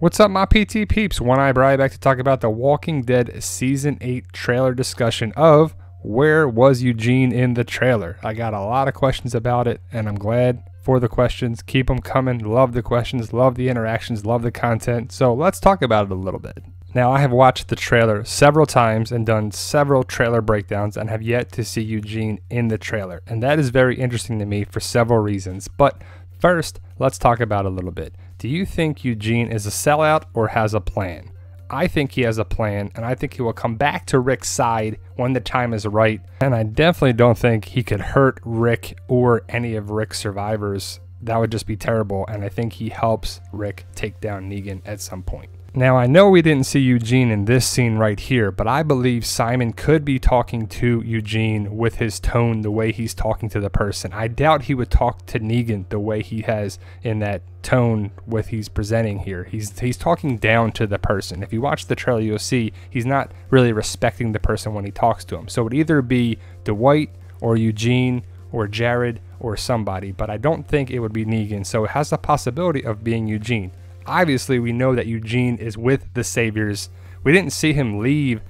What's up, my PT peeps? One Eye Bri back to talk about the Walking Dead Season 8 trailer discussion of where was Eugene in the trailer. I got a lot of questions about it, and I'm glad for the questions. Keep them coming. Love the questions, love the interactions, love the content. So let's talk about it a little bit. Now, I have watched the trailer several times and done several trailer breakdowns and have yet to see Eugene in the trailer. And that is very interesting to me for several reasons. But first, let's talk about it a little bit. Do you think Eugene is a sellout or has a plan? I think he has a plan, and I think he will come back to Rick's side when the time is right. And I definitely don't think he could hurt Rick or any of Rick's survivors. That would just be terrible, and I think he helps Rick take down Negan at some point. Now, I know we didn't see Eugene in this scene right here, but I believe Simon could be talking to Eugene with his tone, the way he's talking to the person. I doubt he would talk to Negan the way he has in that tone with he's presenting here. He's talking down to the person. If you watch the trailer, you'll see he's not really respecting the person when he talks to him. So it would either be Dwight or Eugene or Jared or somebody, but I don't think it would be Negan. So it has the possibility of being Eugene. Obviously, we know that Eugene is with the Saviors. We didn't see him leave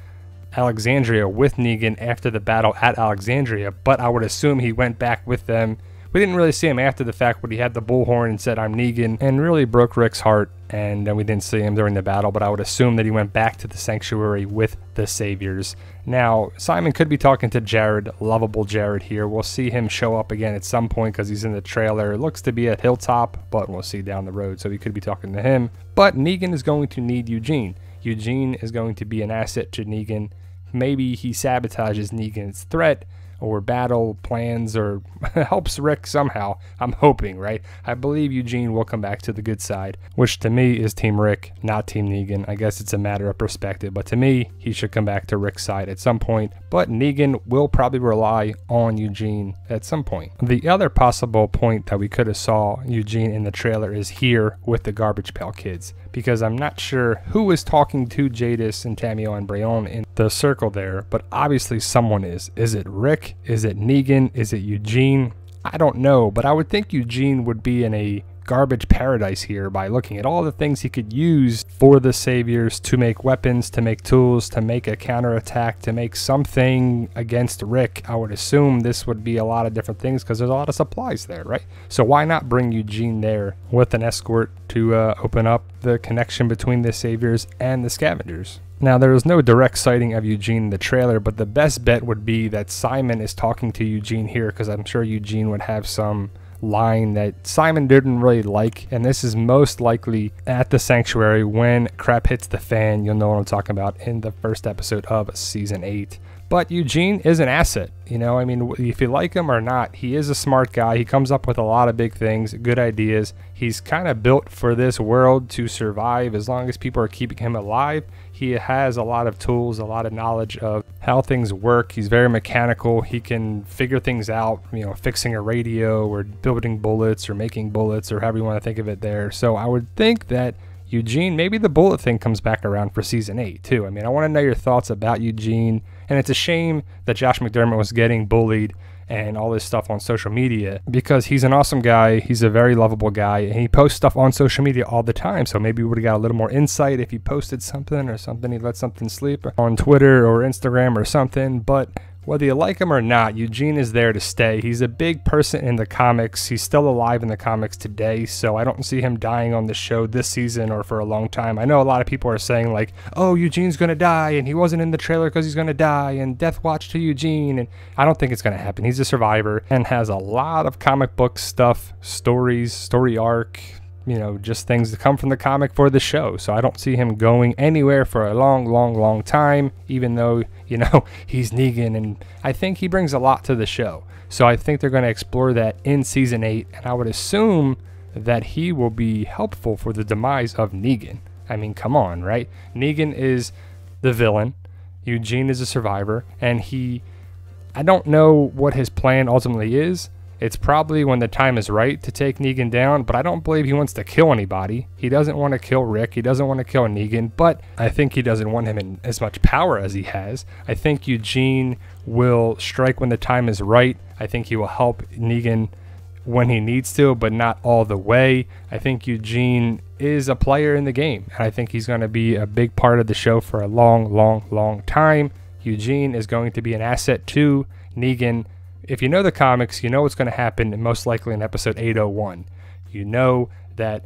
Alexandria with Negan after the battle at Alexandria, but I would assume he went back with them. We didn't really see him after the fact when he had the bullhorn and said, "I'm Negan," and really broke Rick's heart, and then we didn't see him during the battle, but I would assume that he went back to the sanctuary with the Saviors. Now, Simon could be talking to Jared, lovable Jared here. We'll see him show up again at some point because he's in the trailer. It looks to be at Hilltop, but we'll see down the road, so he could be talking to him. But Negan is going to need Eugene. Eugene is going to be an asset to Negan. Maybe he sabotages Negan's threat or battle plans or helps Rick somehow. I'm hoping, right? I believe Eugene will come back to the good side, which to me is Team Rick, not Team Negan. I guess it's a matter of perspective, but to me, he should come back to Rick's side at some point. But Negan will probably rely on Eugene at some point. The other possible point that we could have saw Eugene in the trailer is here with the Garbage Pail Kids, because I'm not sure who is talking to Jadis and Tamio and Breon in the circle there, but obviously someone is. Is it Rick? Is it Negan? Is it Eugene? I don't know, but I would think Eugene would be in a garbage paradise here by looking at all the things he could use for the Saviors to make weapons, to make tools, to make a counterattack, to make something against Rick. I would assume this would be a lot of different things because there's a lot of supplies there, right? So why not bring Eugene there with an escort to open up the connection between the Saviors and the Scavengers? Now, there was no direct sighting of Eugene in the trailer, but the best bet would be that Simon is talking to Eugene here, because I'm sure Eugene would have some line that Simon didn't really like, and this is most likely at the sanctuary when crap hits the fan. You'll know what I'm talking about in the first episode of Season 8. But Eugene is an asset, you know, I mean, if you like him or not, he is a smart guy. He comes up with a lot of big things, good ideas. He's kind of built for this world to survive as long as people are keeping him alive. He has a lot of tools, a lot of knowledge of how things work. He's very mechanical. He can figure things out, you know, fixing a radio or building bullets or making bullets or however you want to think of it there. So I would think that Eugene, maybe the bullet thing comes back around for Season 8 too. I mean, I want to know your thoughts about Eugene. And it's a shame that Josh McDermott was getting bullied and all this stuff on social media, because he's an awesome guy. He's a very lovable guy, and he posts stuff on social media all the time. So maybe we would have got a little more insight if he posted something or something. He let something sleep on Twitter or Instagram or something. But whether you like him or not, Eugene is there to stay. He's a big person in the comics. He's still alive in the comics today, so I don't see him dying on the show this season or for a long time. I know a lot of people are saying like, oh, Eugene's gonna die and he wasn't in the trailer because he's gonna die and death watch to Eugene, and I don't think it's gonna happen. He's a survivor and has a lot of comic book stuff, stories, story arc, you know, just things that come from the comic for the show. So I don't see him going anywhere for a long time, even though, you know, he's Negan, and I think he brings a lot to the show. So I think they're going to explore that in Season 8, and I would assume that he will be helpful for the demise of Negan. I mean, come on, right? Negan is the villain, Eugene is a survivor, and I don't know what his plan ultimately is. It's probably when the time is right to take Negan down, but I don't believe he wants to kill anybody. He doesn't want to kill Rick. He doesn't want to kill Negan, but I think he doesn't want him in as much power as he has. I think Eugene will strike when the time is right. I think he will help Negan when he needs to, but not all the way. I think Eugene is a player in the game, and I think he's going to be a big part of the show for a long time. Eugene is going to be an asset to Negan. If you know the comics, you know what's going to happen, most likely in episode 801. You know that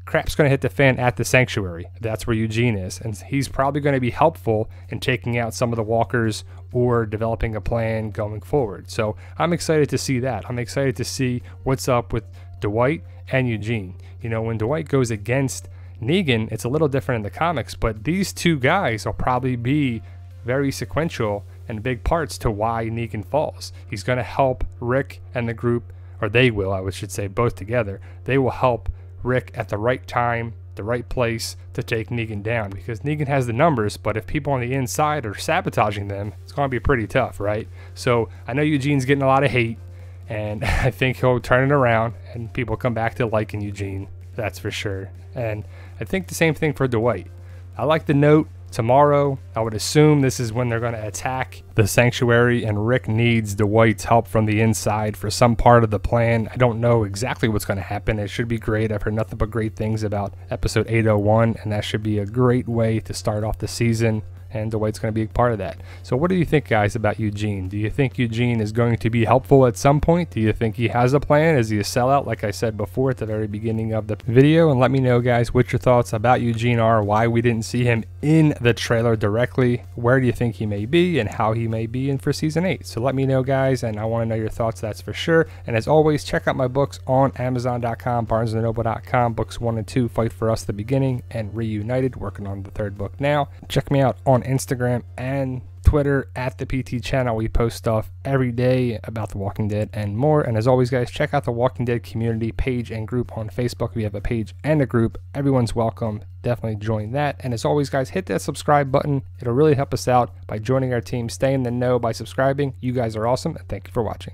crap's going to hit the fan at the sanctuary. That's where Eugene is, and he's probably going to be helpful in taking out some of the walkers or developing a plan going forward. So I'm excited to see that. I'm excited to see what's up with Dwight and Eugene. You know, when Dwight goes against Negan, it's a little different in the comics, but these two guys will probably be very sequential and big parts to why Negan falls. He's going to help Rick and the group, or they will, I should say, both together. They will help Rick at the right time, the right place to take Negan down, because Negan has the numbers, but if people on the inside are sabotaging them, it's going to be pretty tough, right? So I know Eugene's getting a lot of hate, and I think he'll turn it around and people come back to liking Eugene, that's for sure. And I think the same thing for Dwight. I like the note. Tomorrow, I would assume this is when they're going to attack the sanctuary, and Rick needs Dwight's help from the inside for some part of the plan. I don't know exactly what's going to happen. It should be great. I've heard nothing but great things about episode 801, and that should be a great way to start off the season, and Dwight's going to be a part of that. So what do you think, guys, about Eugene? Do you think Eugene is going to be helpful at some point? Do you think he has a plan? Is he a sellout, like I said before at the very beginning of the video? And let me know, guys, what your thoughts about Eugene are, why we didn't see him in the trailer directly, where do you think he may be, and how he may be in for season 8. So let me know, guys, and I want to know your thoughts, that's for sure. And as always, check out my books on Amazon.com, BarnesandNoble.com, books 1 and 2, Fight for Us, The Beginning, and Reunited, working on the 3rd book now. Check me out on Instagram and Twitter at the PT channel. We post stuff every day about The Walking Dead and more. And as always, guys, check out the Walking Dead community page and group on Facebook. We have a page and a group. Everyone's welcome. Definitely join that. And as always, guys, hit that subscribe button. It'll really help us out by joining our team. Stay in the know by subscribing. You guys are awesome, and thank you for watching.